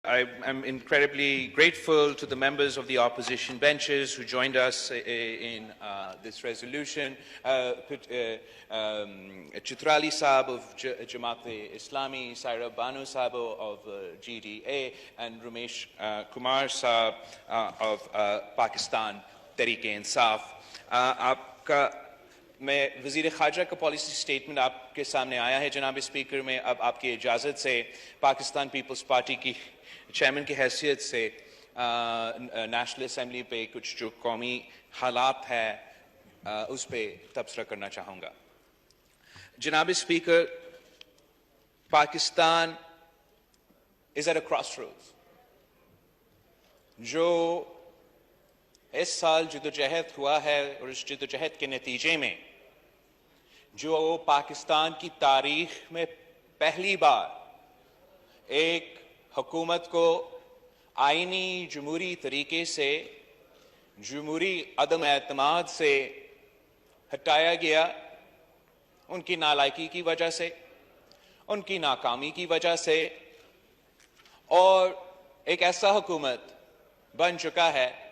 I'm incredibly grateful to the members of the opposition benches who joined us in this resolution. Chitrali Saab of Jamaat-e-Islami, Saira Banu Saab of GDA, and Ramesh Kumar Saab of Pakistan Tehreek-e-Insaf. आपका मैं वज़ीर ख़ारजा का policy statement आपके सामने आया है जनाब speaker. में अब आपकी इजाज़त से पाकिस्तान पीपल्स पार्टी की चेयरमैन की हैसियत से नेशनल असेंबली पे कुछ जो कौमी हालात है उस पे तबसरा करना चाहूँगा। जनाब speaker, Pakistan is at a crossroads। जो इस साल जदोजहद हुआ है और इस जदोजहद के नतीजे में जो पाकिस्तान की तारीख में पहली बार एक हुकूमत को आईनी जमहूरी तरीके से जमहूरी अदम एतमाद से हटाया गया, उनकी नालायकी की वजह से, उनकी नाकामी की वजह से, और एक ऐसा हुकूमत बन चुका है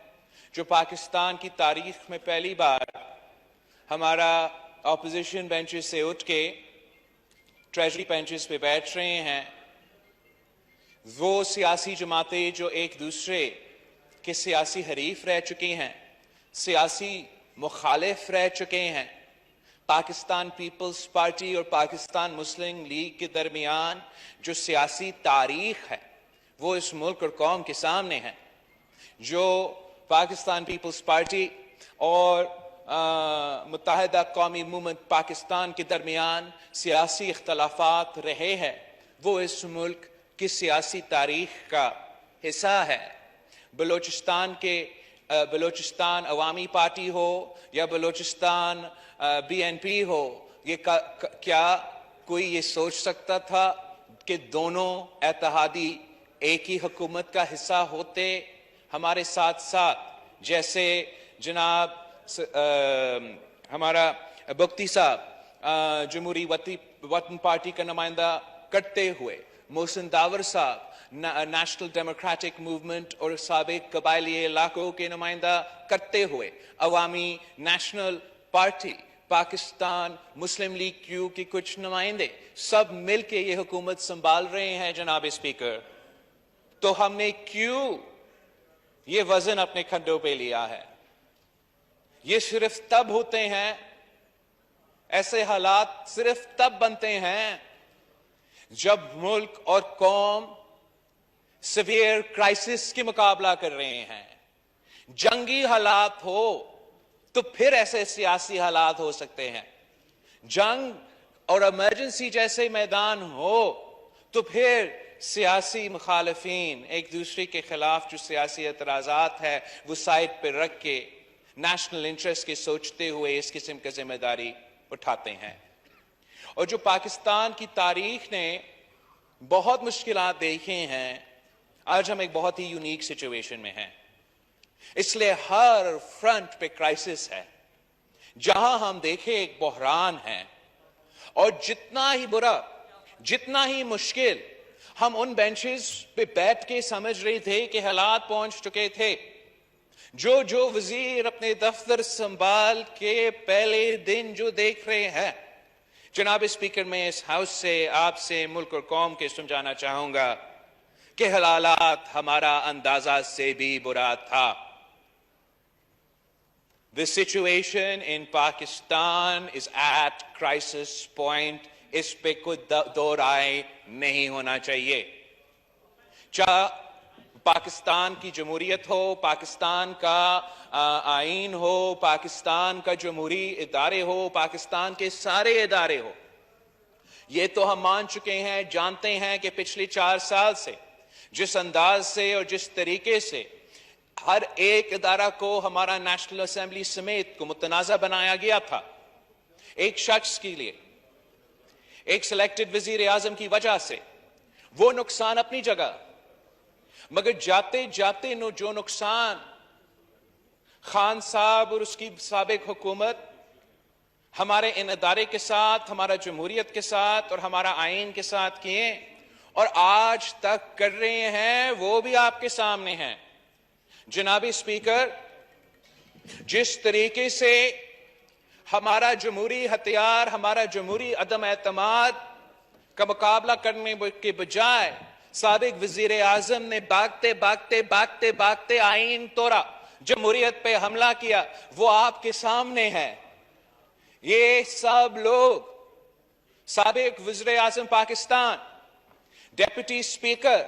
जो पाकिस्तान की तारीख में पहली बार हमारा ऑपोजिशन बेंचेस से उठ के ट्रेजरी बेंचेस पे बैठ रहे हैं। वो सियासी जमातें जो एक दूसरे के सियासी हरीफ रह चुकी हैं, सियासी मुखालिफ रह चुके हैं, पाकिस्तान पीपल्स पार्टी और पाकिस्तान मुस्लिम लीग के दरमियान जो सियासी तारीख है वो इस मुल्क और कौम के सामने है। जो पाकिस्तान पीपल्स पार्टी और मुत्तहिदा कौमी मूवमेंट पाकिस्तान के दरमियान सियासी इख्तलाफात रहे हैं वो इस मुल्क की सियासी तारीख का हिस्सा है। बलोचिस्तान अवामी पार्टी हो या बलोचिस्तान BNP हो, ये क्या कोई ये सोच सकता था कि दोनों इत्तेहादी एक ही हुकूमत का हिस्सा होते हमारे साथ साथ? जैसे जनाब हमारा बख्ती साहब जमहूरी वतन पार्टी का नुमाइंदा करते हुए, मोहसिन दावर साहब नेशनल डेमोक्रेटिक मूवमेंट और साबिक कबायली इलाकों के नुमाइंदा करते हुए, अवामी नेशनल पार्टी, पाकिस्तान मुस्लिम लीग क्यू के कुछ नुमाइंदे सब मिलके ये हुकूमत संभाल रहे हैं जनाब स्पीकर। तो हमने क्यों ये वजन अपने खंडों पे लिया है? ये सिर्फ तब होते हैं, ऐसे हालात सिर्फ तब बनते हैं जब मुल्क और कौम सीवियर क्राइसिस के मुकाबला कर रहे हैं। जंगी हालात हो तो फिर ऐसे सियासी हालात हो सकते हैं। जंग और इमरजेंसी जैसे मैदान हो तो फिर सियासी मुखालिफिन एक दूसरे के खिलाफ जो सियासी एतराजात है वो साइड पर रख के नेशनल इंटरेस्ट के सोचते हुए इस किस्म की जिम्मेदारी उठाते हैं। और जो पाकिस्तान की तारीख ने बहुत मुश्किलात देखी हैं, आज हम एक बहुत ही यूनिक सिचुएशन में हैं। इसलिए हर फ्रंट पे क्राइसिस है। जहां हम देखें एक बहरान है, और जितना ही बुरा, जितना ही मुश्किल हम उन बेंचेस पे बैठ के समझ रहे थे कि हालात पहुंच चुके थे, जो वजीर अपने दफ्तर संभाल के पहले दिन जो देख रहे हैं, जनाब स्पीकर, मैं इस हाउस से आपसे मुल्क और कौम के समझाना चाहूंगा कि हालात हमारा अंदाजा से भी बुरा था। The situation in Pakistan is at crisis point। इस पे कोई दो राय नहीं होना चाहिए। चाहे पाकिस्तान की जमहूरियत हो, पाकिस्तान का आईन हो, पाकिस्तान का जमहूरी इदारे हो, पाकिस्तान के सारे इदारे हो, ये तो हम मान चुके हैं, जानते हैं कि पिछले 4 साल से जिस अंदाज से और जिस तरीके से हर एक इदारा को हमारा नेशनल असेंबली समेत को मुतनाज़ा बनाया गया था, एक शख्स के लिए, एक सिलेक्टेड वजीर आजम की वजह से, वो नुकसान अपनी जगह, मगर जाते जाते जो नुकसान खान साहब और उसकी साबिक हुकूमत हमारे इन इदारे के साथ, हमारा जमहूरियत के साथ और हमारा आइन के साथ किए, اور آج تک کر رہے ہیں وہ بھی آپ کے سامنے ہیں. جناب اسپیکر, جس طریقے سے ہمارا جمہوری ہتھیار, ہمارا جمہوری عدم اعتماد کا مقابلہ کرنے کے بجائے سابق وزیر اعظم نے بھاگتے بھاگتے بھاگتے بھاگتے آئین توڑا, جمہوریت پہ حملہ کیا, وہ آپ کے سامنے ہے. یہ سب لوگ سابق وزیر اعظم پاکستان, ڈیپٹی اسپیکر,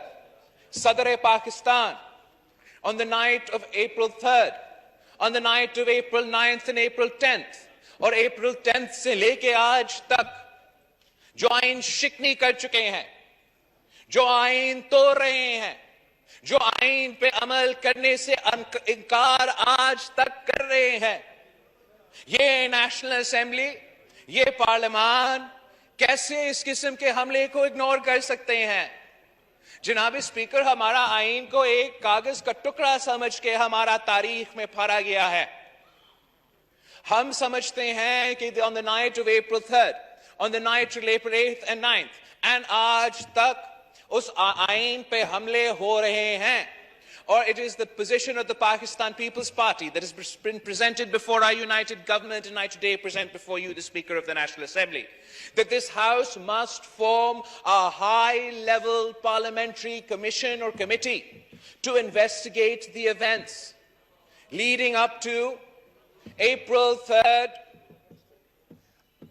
صدر Pakistan, on the night of April 3rd, on the night of April 9th and April 10th, اور April 10th سے لے کے آج تک جو آئین شکنی کر چکے ہیں, جو آئین توڑ رہے ہیں, جو آئین پہ عمل کرنے سے انکار آج تک کر رہے ہیں, یہ نیشنل اسمبلی, یہ پارلیمان کیسے اس قسم کے حملے کو اگنور کر سکتے ہیں؟ جناب اسپیکر, ہمارا آئین کو ایک کاغذ کا ٹکڑا سمجھ کے ہمارا تاریخ میں پھاڑا گیا ہے. ہم سمجھتے ہیں کہ on the night of April 3rd, on the night of April 8th and 9th, and آج تک اس آئین پہ حملے ہو رہے ہیں. Or it is the position of the Pakistan People's Party that has been presented before our united government, and I today present before you the Speaker of the National Assembly, that this House must form a high-level parliamentary commission or committee to investigate the events leading up to April 3rd,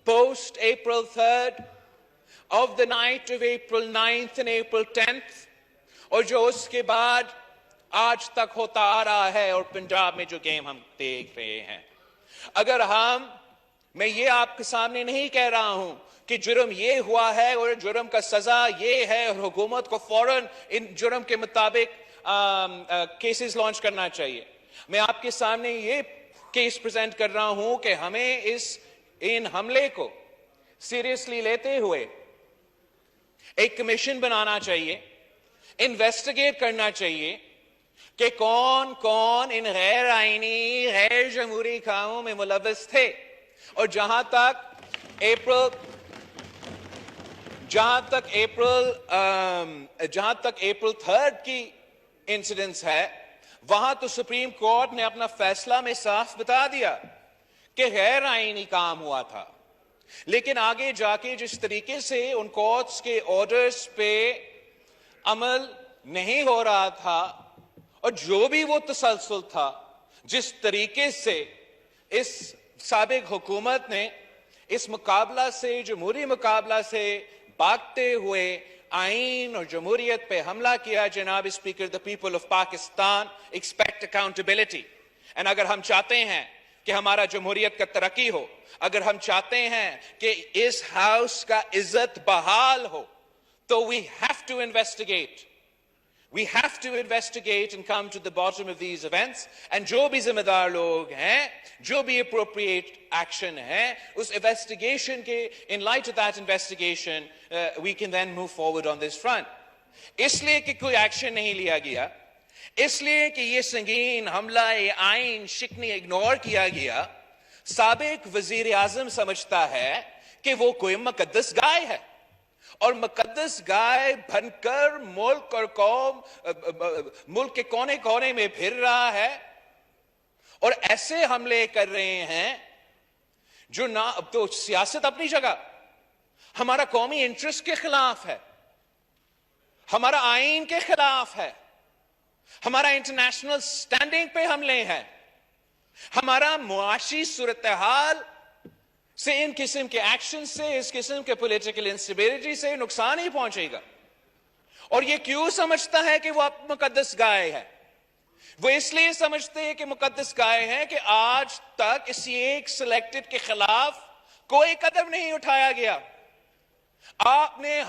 post-April 3rd, of the night of April 9th and April 10th, اور جو اس کے بعد آج تک ہوتا آ رہا ہے, اور پنجاب میں جو گیم ہم دیکھ رہے ہیں. اگر میں یہ آپ کے سامنے نہیں کہہ رہا ہوں کہ جرم یہ ہوا ہے اور جرم کا سزا یہ ہے اور حکومت کو فوراً ان جرم کے مطابق کیسز لانچ کرنا چاہیے. میں آپ کے سامنے یہ کیس پریزنٹ کر رہا ہوں کہ ہمیں ان حملے کو سیریسلی لیتے ہوئے ایک کمیشن بنانا چاہیے, انویسٹیگیٹ کرنا چاہیے کہ کون کون ان غیر آئینی غیر جمہوری کاموں میں ملوث تھے. اور جہاں تک اپریل 3rd کی انسیڈنس ہے, وہاں تو سپریم کورٹ نے اپنا فیصلہ میں صاف بتا دیا کہ غیر آئینی کام ہوا تھا. لیکن آگے جا کے جس طریقے سے ان کورٹس کے آرڈرز پہ عمل نہیں ہو رہا تھا, اور جو بھی وہ تسلسل تھا, جس طریقے سے اس سابق حکومت نے اس مقابلہ سے, جمہوری مقابلہ سے بھاگتے ہوئے آئین اور جمہوریت پہ حملہ کیا, جناب speaker, the people of Pakistan expect accountability. and اگر ہم چاہتے ہیں کہ ہمارا جمہوریت کا ترقی ہو, اگر ہم چاہتے ہیں کہ اس ہاؤس کا عزت بحال ہو, تو we have to investigate. We have to investigate and come to the bottom of these events. And جو بھی ذمہ دار لوگ ہیں, جو بھی appropriate action ہے, اس investigation کے, in light of that investigation, we can then move forward on this front. اس لیے کہ کوئی ایکشن نہیں لیا گیا, اس لیے کہ یہ سنگین حملہ آئین شکنی اگنور کیا گیا, سابق وزیر اعظم سمجھتا ہے کہ وہ کوئی مقدس گائے ہے, اور مقدس گائے بن کر ملک اور قوم, ملک کے کونے کونے میں پھر رہا ہے, اور ایسے حملے کر رہے ہیں جو نہ تو سیاست اپنی جگہ, ہمارا قومی انٹرسٹ کے خلاف ہے, ہمارا آئین کے خلاف ہے, ہمارا انٹرنیشنل سٹینڈنگ پہ حملے ہیں, ہمارا معاشی صورتحال سے ان قسم کے ایکشن سے, اس قسم کے پولیٹیکل انسٹیبلٹی سے نقصان ہی پہنچے گا. اور یہ کیوں سمجھتا ہے کہ وہ مقدس گائے ہے؟ وہ اس لیے سمجھتے ہیں کہ مقدس گائے ہیں کہ آج تک اسی ایک سلیکٹڈ کے خلاف کوئی قدم نہیں اٹھایا گیا. آپ نے,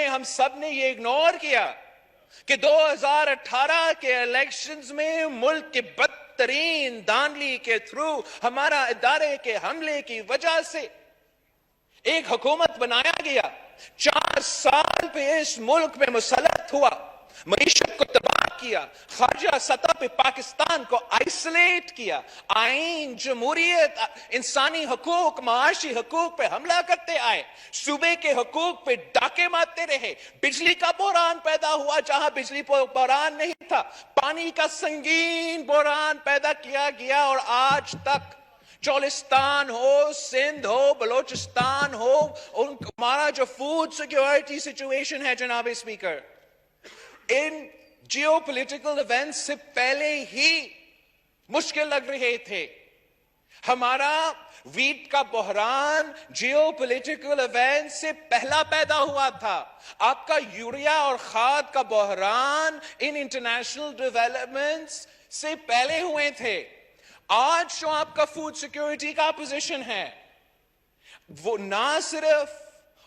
ہم سب نے یہ اگنور کیا کہ 2018 کے الیکشنز میں ملک کے بدترین دھاندلی کے تھرو, ہمارا ادارے کے حملے کی وجہ سے ایک حکومت بنایا گیا, 4 سال پہ اس ملک میں مسلط ہوا, معیشت کو تباہ کیا, کیا, خارجہ سطح پہ پاکستان کو آئسولیٹ کیا, آئین, جمہوریت, انسانی حقوق, معاشی حقوق پہ حملہ کرتے آئے, صوبے کے حقوق پہ ڈاکے مارتے رہے, بجلی کا بحران پیدا ہوا جہاں بجلی بحران نہیں تھا, پانی کا سنگین بحران پیدا کیا گیا, اور آج تک چولستان ہو, سندھ ہو, بلوچستان ہو, ہمارا جو فوڈ سیکیورٹی سچویشن ہے جناب اسپیکر, ان جیو پولیٹیکل ایونٹس سے پہلے ہی مشکل لگ رہے تھے. ہمارا ویٹ کا بحران جیو پولیٹیکل ایونٹ سے پہلا پیدا ہوا تھا. آپ کا یوریا اور کھاد کا بحران ان انٹرنیشنل ڈیولپمنٹس سے پہلے ہوئے تھے. آج جو آپ کا فوڈ سیکیورٹی کا پوزیشن ہے, وہ نہ صرف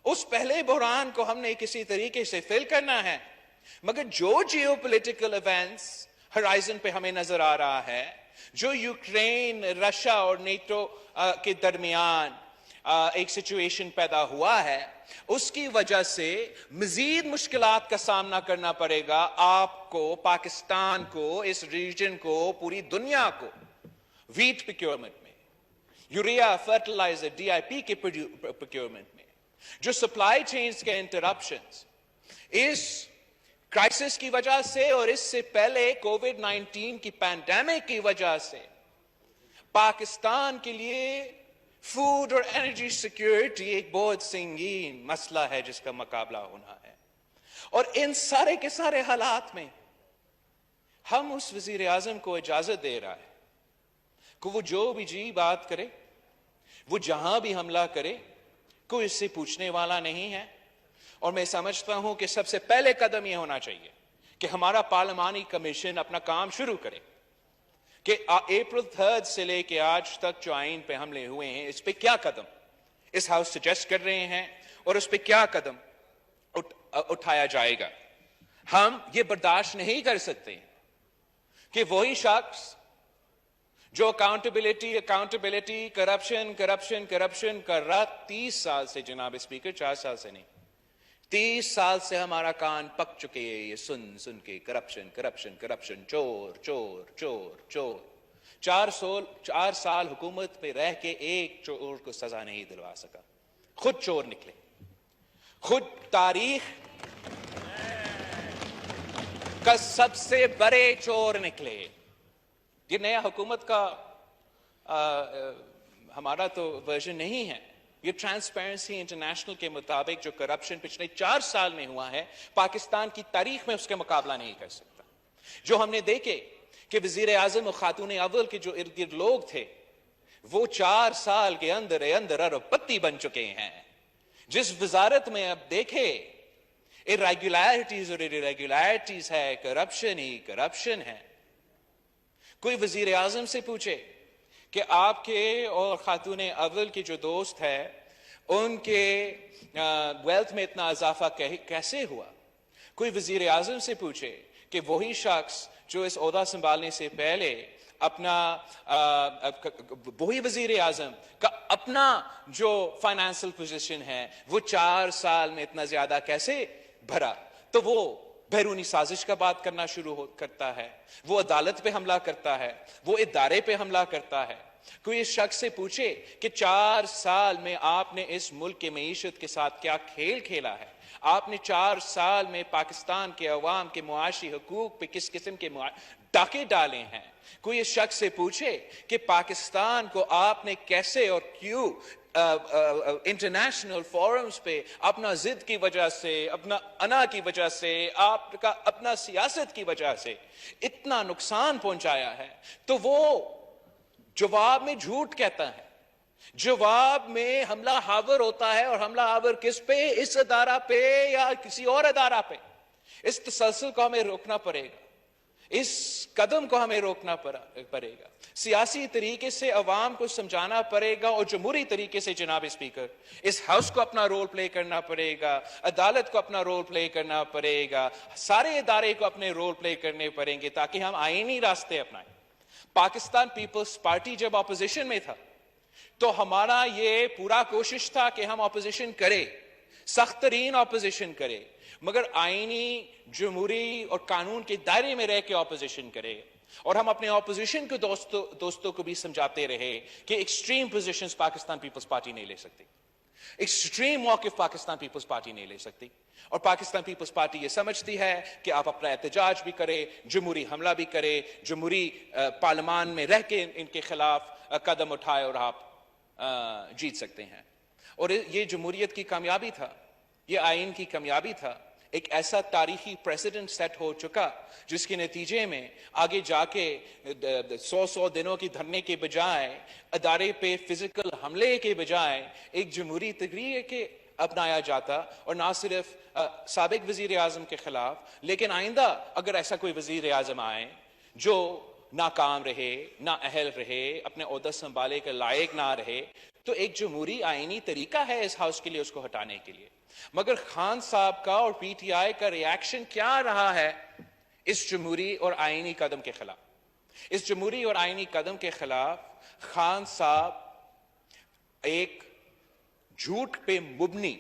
اس پہلے بحران کو ہم نے کسی طریقے سے فل کرنا ہے, مگر جو جیو پولیٹیکل ایونٹس ہرائزن پہ ہمیں نظر آ رہا ہے, جو یوکرین, رشیا اور نیٹو کے درمیان ایک سچویشن پیدا ہوا ہے, اس کی وجہ سے مزید مشکلات کا سامنا کرنا پڑے گا آپ کو, پاکستان کو, اس ریجن کو, پوری دنیا کو. ویٹ پروکیورمنٹ میں, یوریا, فرٹیلائزر, ڈی آئی پی کے پروکیورمنٹ میں, جو سپلائی چینز کے انٹرپشنز اس کرائسس کی وجہ سے اور اس سے پہلے کووڈ-19 کی پینڈیمک کی وجہ سے پاکستان کے لیے فوڈ اور انرجی سیکیورٹی ایک بہت سنگین مسئلہ ہے جس کا مقابلہ ہونا ہے. اور ان سارے کے سارے حالات میں ہم اس وزیر اعظم کو اجازت دے رہا ہے کہ وہ جو بھی جی بات کرے, وہ جہاں بھی حملہ کرے, کوئی اس سے پوچھنے والا نہیں ہے. اور میں سمجھتا ہوں کہ سب سے پہلے قدم یہ ہونا چاہیے کہ ہمارا پارلیمانی کمیشن اپنا کام شروع کرے کہ اپریل 3 سے لے کے آج تک جو آئین پہ حملے ہوئے ہیں, اس پہ کیا قدم اس ہاؤس سجیسٹ کر رہے ہیں اور اس پہ کیا قدم اٹھایا جائے گا. ہم یہ برداشت نہیں کر سکتے کہ وہی شخص جو اکاؤنٹیبلٹی, کرپشن کر رہا 30 سال سے, جناب اسپیکر 4 سال سے نہیں, 30 سال سے ہمارا کان پک چکے ہیں یہ سن کے کرپشن, چور. 4 سال حکومت پہ رہ کے ایک چور کو سزا نہیں دلوا سکا, خود چور نکلے, خود تاریخ کا سب سے بڑے چور نکلے. یہ نیا حکومت کا ہمارا تو ورژن نہیں ہے, یہ ٹرانسپیرنسی انٹرنیشنل کے مطابق جو کرپشن پچھلے 4 سال میں ہوا ہے, پاکستان کی تاریخ میں اس کے مقابلہ نہیں کر سکتا. جو ہم نے دیکھے کہ وزیر اعظم اور خاتون اول کے جو ارد گرد لوگ تھے, وہ 4 سال کے اندر ارب پتی بن چکے ہیں. جس وزارت میں اب دیکھے irregularities ہے, کرپشن ہے. کوئی وزیر اعظم سے پوچھے کہ آپ کے اور خاتون اول کے جو دوست ہے ان کے ویلتھ میں اتنا اضافہ کیسے ہوا. کوئی وزیر اعظم سے پوچھے کہ وہی شخص جو اس عہدہ سنبھالنے سے پہلے وہی وزیر اعظم کا اپنا جو فائنانشل پوزیشن ہے وہ 4 سال میں اتنا زیادہ کیسے بھرا, تو وہ بیرونی سازش کا بات کرنا شروع کرتا ہے, وہ عدالت پہ حملہ کرتا ہے, وہ ادارے پہ حملہ کرتا ہے. کوئی اس شخص سے پوچھے کہ 4 سال میں آپ نے اس ملک کے معیشت کے ساتھ کیا کھیل کھیلا ہے, آپ نے 4 سال میں پاکستان کے عوام کے معاشی حقوق پہ کس قسم کے ڈاکے ڈالے ہیں. کوئی اس شخص سے پوچھے کہ پاکستان کو آپ نے کیسے اور کیوں انٹرنیشنل فورمز پہ اپنا ضد کی وجہ سے, اپنا انا کی وجہ سے, آپ کا اپنا سیاست کی وجہ سے اتنا نقصان پہنچایا ہے. تو وہ جواب میں جھوٹ کہتا ہے, جواب میں حملہ آور ہوتا ہے. اور حملہ آور کس پہ؟ اس ادارہ پہ یا کسی اور ادارہ پہ. اس تسلسل کو ہمیں روکنا پڑے گا, اس قدم کو ہمیں روکنا پڑے گا. سیاسی طریقے سے عوام کو سمجھانا پڑے گا, اور جمہوری طریقے سے جناب اسپیکر اس ہاؤس کو اپنا رول پلے کرنا پڑے گا, عدالت کو اپنا رول پلے کرنا پڑے گا, سارے ادارے کو اپنے رول پلے کرنے پڑیں گے تاکہ ہم آئینی راستے اپنائیں. پاکستان پیپلز پارٹی جب اپوزیشن میں تھا تو ہمارا یہ پورا کوشش تھا کہ ہم اپوزیشن کرے, سخت ترین اپوزیشن کرے, मगर आईनी जमहूरी और कानून के दायरे में रह के ऑपोजिशन करे, और हम अपने ऑपोजिशन के दोस्तों को भी समझाते रहे कि एक्सट्रीम पोजीशंस पाकिस्तान पीपल्स पार्टी नहीं ले सकती, एक्सट्रीम मौक़िफ़ पाकिस्तान पीपल्स पार्टी नहीं ले सकती। और पाकिस्तान पीपल्स पार्टी ये समझती है कि आप अपना एहतजाज भी करें, जमहूरी हमला भी करें, जमहूरी पार्लियामान में रह के इनके खिलाफ कदम उठाए और आप जीत सकते हैं। और ये जमहूरियत की कामयाबी था, ये आइन की कामयाबी था। एक ऐसा तारीखी प्रेसिडेंट सेट हो चुका जिसके नतीजे में आगे जाके 100 दिनों की धरने के बजाय, अदारे पे फिजिकल हमले के बजाय एक जमहूरी तरीके अपनाया जाता, और ना सिर्फ साबिक वजीर आजम के खिलाफ, लेकिन आइंदा अगर ऐसा कोई वजीर आजम आए जो नाकाम रहे, ना अहल रहे, अपने ओहदा संभाले के लायक ना रहे, तो एक जमहूरी आईनी तरीका है इस हाउस के लिए उसको हटाने के लिए। मगर खान साहब का और पीटीआई का रिएक्शन क्या रहा है इस जमहूरी और आईनी कदम के खिलाफ? इस जमहूरी और आईनी कदम के खिलाफ खान साहब एक झूठ पे मुबनी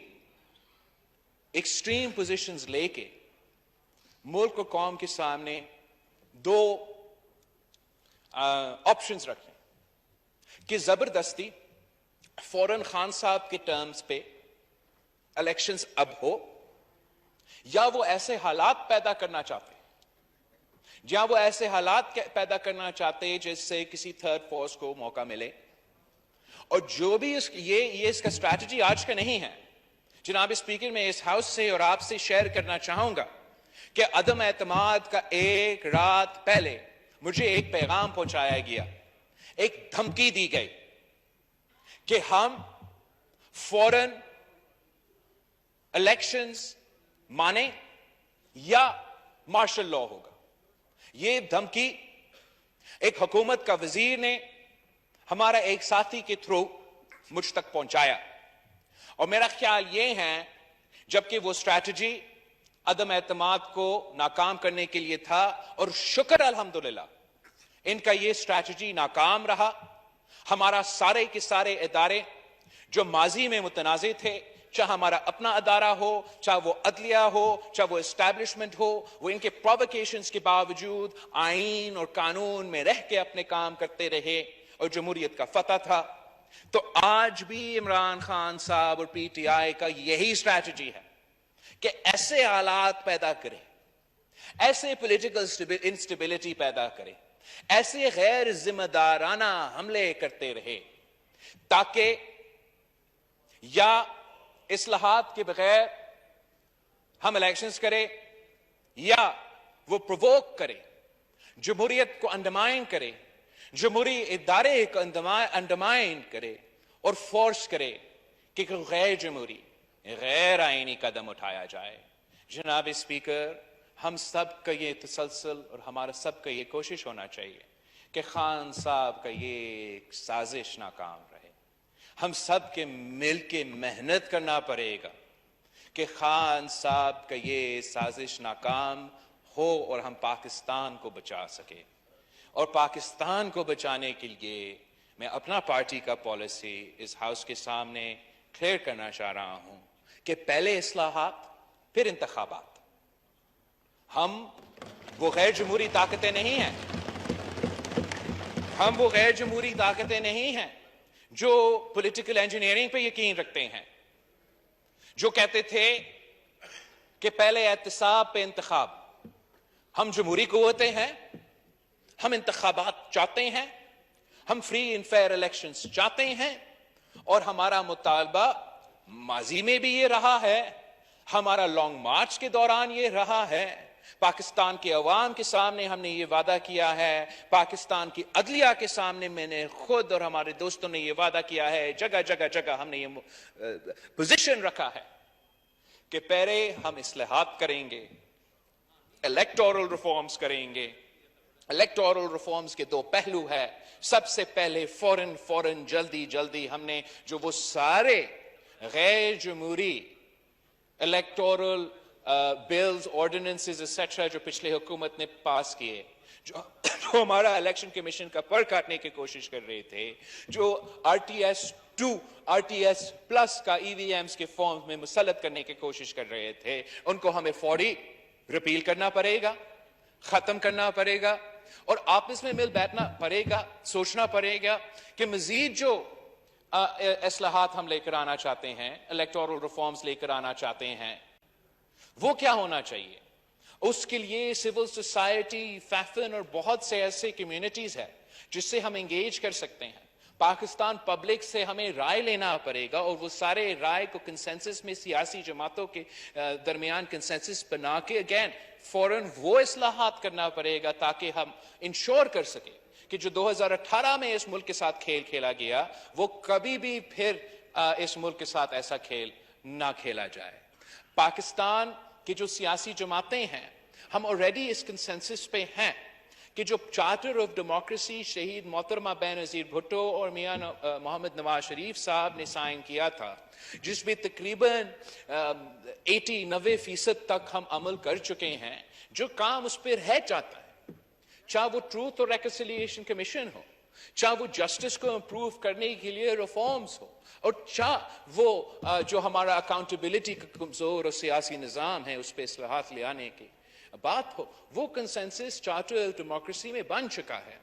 एक्सट्रीम पोजीशंस लेके मुल्क और कौम के सामने दो ऑप्शंस रखें कि जबरदस्ती फौरन खान साहब के टर्म्स पे इलेक्शंस अब हो, या वो ऐसे हालात पैदा करना चाहते या वो ऐसे हालात पैदा करना चाहते जिससे किसी थर्ड फोर्स को मौका मिले। और जो भी ये इसका स्ट्रैटेजी आज का नहीं है। जनाब स्पीकर, मैं इस हाउस से और आपसे शेयर करना चाहूंगा कि अदम एतमाद का एक रात पहले मुझे एक पैगाम पहुंचाया गया, एक धमकी दी गई कि हम फौरन इलेक्शंस माने या मार्शल लॉ होगा। ये धमकी एक हुकूमत का वजीर ने हमारा एक साथी के थ्रू मुझ तक पहुंचाया, और मेरा ख्याल ये है जबकि वो स्ट्रैटेजी अदम एतमाद को नाकाम करने के लिए था, और शुक्र अल्हम्दुलिल्लाह इनका ये स्ट्रैटेजी नाकाम रहा। हमारा सारे के सारे इदारे जो माजी में मुतनाज़े थे, चाहे हमारा अपना अदारा हो, चाहे वो अदलिया हो, चाहे वो एस्टैब्लिशमेंट हो, वो इनके प्रोवोकेशंस के बावजूद आइन और कानून में रह के अपने काम करते रहे और जमहूरियत का फतह था। तो आज भी इमरान खान साहब और पीटीआई का यही स्ट्रैटेजी है कि ऐसे हालात पैदा करे, ऐसे पॉलिटिकल इंस्टेबिलिटी पैदा करे, ऐसे गैर जिम्मेदाराना हमले करते रहे ताकि या इस्लाहात के बगैर हम इलेक्शंस करें, या वो प्रोवोक करे, जमहूरियत को अंडरमाइन करे, जमहूरी इदारे को अंडरमाइन करे और फोर्स करे कि गैर जमहूरी गैर आईनी कदम उठाया जाए। जनाब स्पीकर, हम सब का ये तसलसल और हमारा सब का ये कोशिश होना चाहिए कि खान साहब का ये एक साजिश नाकाम रहे। हम सब के मिल के मेहनत करना पड़ेगा कि खान साहब का ये साजिश नाकाम हो और हम पाकिस्तान को बचा सके। और पाकिस्तान को बचाने के लिए मैं अपना पार्टी का पॉलिसी इस हाउस के सामने क्लियर करना चाह रहा हूं कि पहले इस्लाहात फिर इंतखाबात। हम वो गैर जमहूरी ताकतें नहीं हैं, हम वो गैर जमहूरी ताकतें नहीं हैं जो पॉलिटिकल इंजीनियरिंग पे यकीन रखते हैं, जो कहते थे कि पहले एहतिसाब पे इंतखाब। हम जमहूरी कुव्वतें हैं, हम इंतखाबात चाहते हैं, हम फ्री एंड फेयर इलेक्शंस चाहते हैं, और हमारा मुतालबा माजी में भी ये रहा है, हमारा लॉन्ग मार्च के दौरान ये रहा है, पाकिस्तान के अवाम के सामने हमने ये वादा किया है, पाकिस्तान की अदलिया के सामने मैंने खुद और हमारे दोस्तों ने ये वादा किया है, जगह जगह जगह हमने ये पोजीशन रखा है कि पहले हम इस्लाहात करेंगे, इलेक्टोरल रिफॉर्म्स करेंगे। इलेक्टोरल रिफॉर्म्स के दो पहलू है। सबसे पहले फौरन जल्दी जल्दी हमने जो वो सारे गैर जमहूरी इलेक्टोरल बिल्स, ऑर्डिनेंसेस एक्सेट्रा जो पिछले हुकूमत ने पास किए, जो हमारा इलेक्शन कमीशन का पर काटने की कोशिश कर रहे थे, जो RTS 2 RTS प्लस का EVMs के फॉर्म में मुसल्लत करने की कोशिश कर रहे थे, उनको हमें फौरी रिपील करना पड़ेगा, खत्म करना पड़ेगा और आपस में मिल बैठना पड़ेगा, सोचना पड़ेगा कि मजीद जो इस्लाहात हम लेकर आना चाहते हैं, इलेक्टोरल रिफॉर्म्स लेकर आना चाहते हैं, वो क्या होना चाहिए। उसके लिए सिविल सोसाइटी, फैफन और बहुत से ऐसे कम्युनिटीज है जिससे हम एंगेज कर सकते हैं। पाकिस्तान पब्लिक से हमें राय लेना पड़ेगा और वो सारे राय को कंसेंसस में सियासी जमातों के दरमियान कंसेंसस बना के अगेन फौरन वो इस्लाहात करना पड़ेगा ताकि हम इंश्योर कर सके कि जो 2018 में इस मुल्क के साथ खेल खेला गया वो कभी भी फिर इस मुल्क के साथ ऐसा खेल ना खेला जाए। पाकिस्तान की जो सियासी जमातें हैं, हम ऑलरेडी इस कंसेंसस पे हैं कि जो चार्टर ऑफ डेमोक्रेसी शहीद मोहतरमा बेनज़ीर भुट्टो और मियां मोहम्मद नवाज शरीफ साहब ने साइन किया था, जिसमें तकरीबन 80-90% तक हम अमल कर चुके हैं। जो काम उस पर रह जाता है, चाहे वो ट्रूथ और रेकन्सिलिएशन कमीशन हो, चाहे वो जस्टिस को इंप्रूव करने के लिए रिफॉर्म्स हो, और चाहे वो जो हमारा अकाउंटेबिलिटी का कमजोर और सियासी निज़ाम है उस पर इस्लाहात ले आने की बात हो, वो कंसेंसस चार्टर ऑफ डेमोक्रेसी में बन चुका है।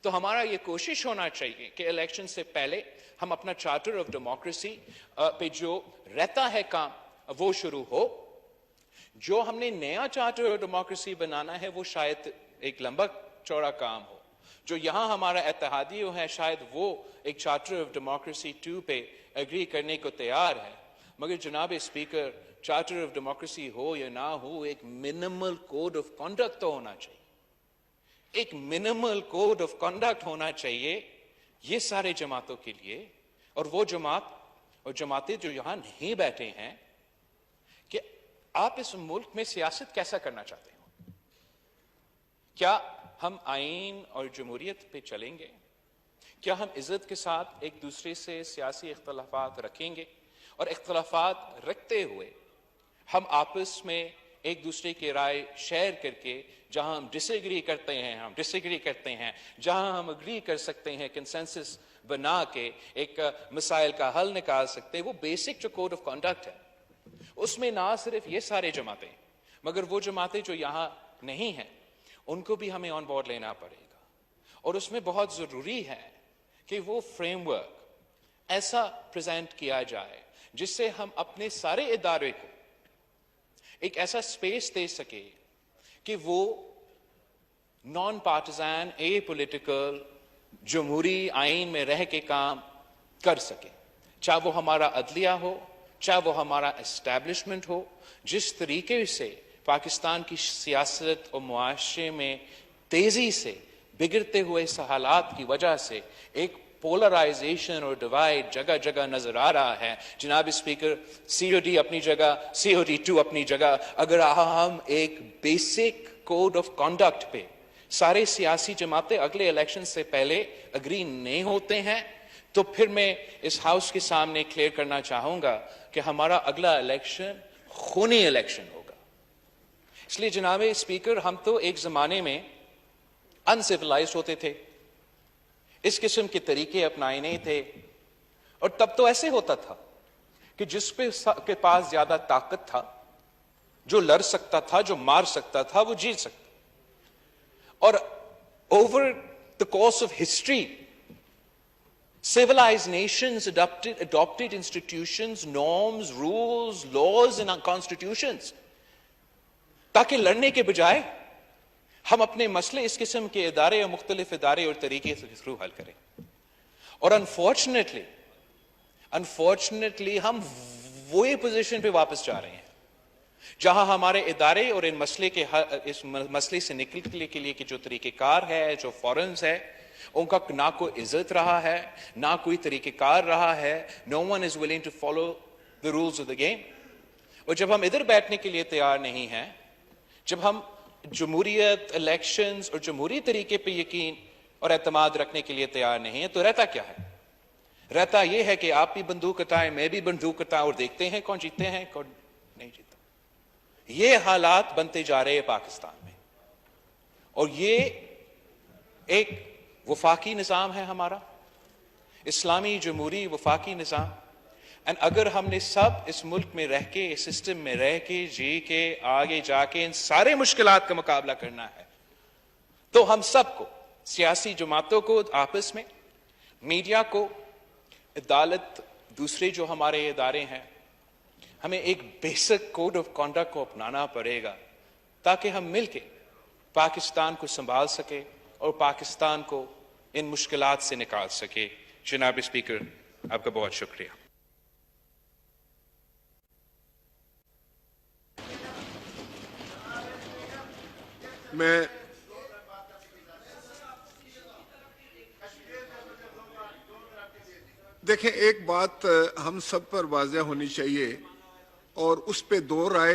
तो हमारा ये कोशिश होना चाहिए कि इलेक्शन से पहले हम अपना चार्टर ऑफ डेमोक्रेसी पे जो रहता है काम वो शुरू हो। जो हमने नया चार्टर ऑफ डेमोक्रेसी बनाना है वो शायद एक लंबा चौड़ा काम हो। जो यहाँ हमारा इत्तेहादी है शायद वो एक चार्टर ऑफ डेमोक्रेसी 2 पे एग्री करने को तैयार है, मगर जनाब स्पीकर, चार्टर ऑफ डेमोक्रेसी हो या ना हो, एक मिनिमल कोड ऑफ कंडक्ट तो होना चाहिए। एक मिनिमल कोड ऑफ कंडक्ट होना चाहिए ये सारे जमातों के लिए। और वो जमात और जमातें जो यहां नहीं बैठे हैं कि आप इस मुल्क में सियासत कैसा करना चाहते हो। क्या हम आईन और जमहूरियत पे चलेंगे? क्या हम इज्जत के साथ एक दूसरे से सियासी इख्तलाफात रखेंगे और इख्तलाफात रखते हुए हम आपस में एक दूसरे की राय शेयर करके, जहां हम डिसएग्री करते हैं हम डिसएग्री करते हैं, जहां हम अग्री कर सकते हैं कंसेंसस बना के एक मसाइल का हल निकाल सकते हैं। वो बेसिक जो कोड ऑफ कंडक्ट है उसमें ना सिर्फ ये सारे जमातें मगर वो जमातें जो यहाँ नहीं हैं उनको भी हमें ऑन बोर्ड लेना पड़ेगा। और उसमें बहुत जरूरी है कि वो फ्रेमवर्क ऐसा प्रेजेंट किया जाए जिससे हम अपने सारे इदारे को एक ऐसा स्पेस दे सके कि वो नॉन पार्टिजान, ए पॉलिटिकल, जमहूरी आईन में रह के काम कर सके। चाहे वो हमारा अदलिया हो, चाहे वो हमारा एस्टैब्लिशमेंट हो। जिस तरीके से पाकिस्तान की सियासत और मुआशरे में तेजी से बिगड़ते हुए इस हालात की वजह से एक पोलराइजेशन और डिवाइड जगह जगह नजर आ रहा है। जनाब स्पीकर, COD अपनी जगह, COD 2 अपनी जगह, अगर हम एक बेसिक कोड ऑफ कंडक्ट पे सारे सियासी जमातें अगले इलेक्शन से पहले अग्री नहीं होते हैं तो फिर मैं इस हाउस के सामने क्लियर करना चाहूंगा कि हमारा अगला इलेक्शन खूनी इलेक्शन होगा। इसलिए जनाब स्पीकर, हम तो एक जमाने में अनसिविलाइज्ड होते थे, इस किस्म के तरीके अपनाए नहीं थे, और तब तो ऐसे होता था कि जिस के पास ज्यादा ताकत था, जो लड़ सकता था, जो मार सकता था, वो जीत सकता। और over the course of history civilized nations adopted institutions, norms, rules, laws and constitutions ताकि लड़ने के बजाय हम अपने मसले इस किस्म के इदारे और मुख्तलिफ इदारे और तरीके से थ्रू हल करें। और अनफॉर्चुनेटली हम वही पोजीशन पे वापस जा रहे हैं जहां हमारे इदारे और इस मसले से निकलने के लिए कि जो तरीकेकार है, जो फॉरम्स है, उनका ना कोई इज्जत रहा है, ना कोई तरीकेकार रहा है। No one is willing to follow the rules of the game. और जब हम इधर बैठने के लिए तैयार नहीं हैं, जब हम जमहूरियत, इलेक्शंस और जमहूरी तरीके पे यकीन और एतमाद रखने के लिए तैयार नहीं है, तो रहता क्या है? रहता यह है कि आप भी बंदूक उठाएं, मैं भी बंदूक उठाऊं और देखते हैं कौन जीतते हैं कौन नहीं जीता। ये हालात बनते जा रहे हैं पाकिस्तान में, और ये एक वफाकी निजाम है हमारा, اسلامی جمہوری وفاقی نظام. اینڈ اگر ہم نے سب اس ملک میں رہ کے، اس سسٹم میں رہ کے، جی کے، آگے جا کے ان سارے مشکلات کا مقابلہ کرنا ہے، تو ہم سب کو، سیاسی جماعتوں کو آپس میں، میڈیا کو، عدالت، دوسرے جو ہمارے ادارے ہیں، ہمیں ایک بیسک کوڈ آف کانڈکٹ کو اپنانا پڑے گا تاکہ ہم مل کے پاکستان کو سنبھال سکے اور پاکستان کو ان مشکلات سے نکال سکے. جناب اسپیکر، آپ کا بہت شکریہ. میں دیکھیں، ایک بات ہم سب پر واضح ہونی چاہیے اور اس پہ دو رائے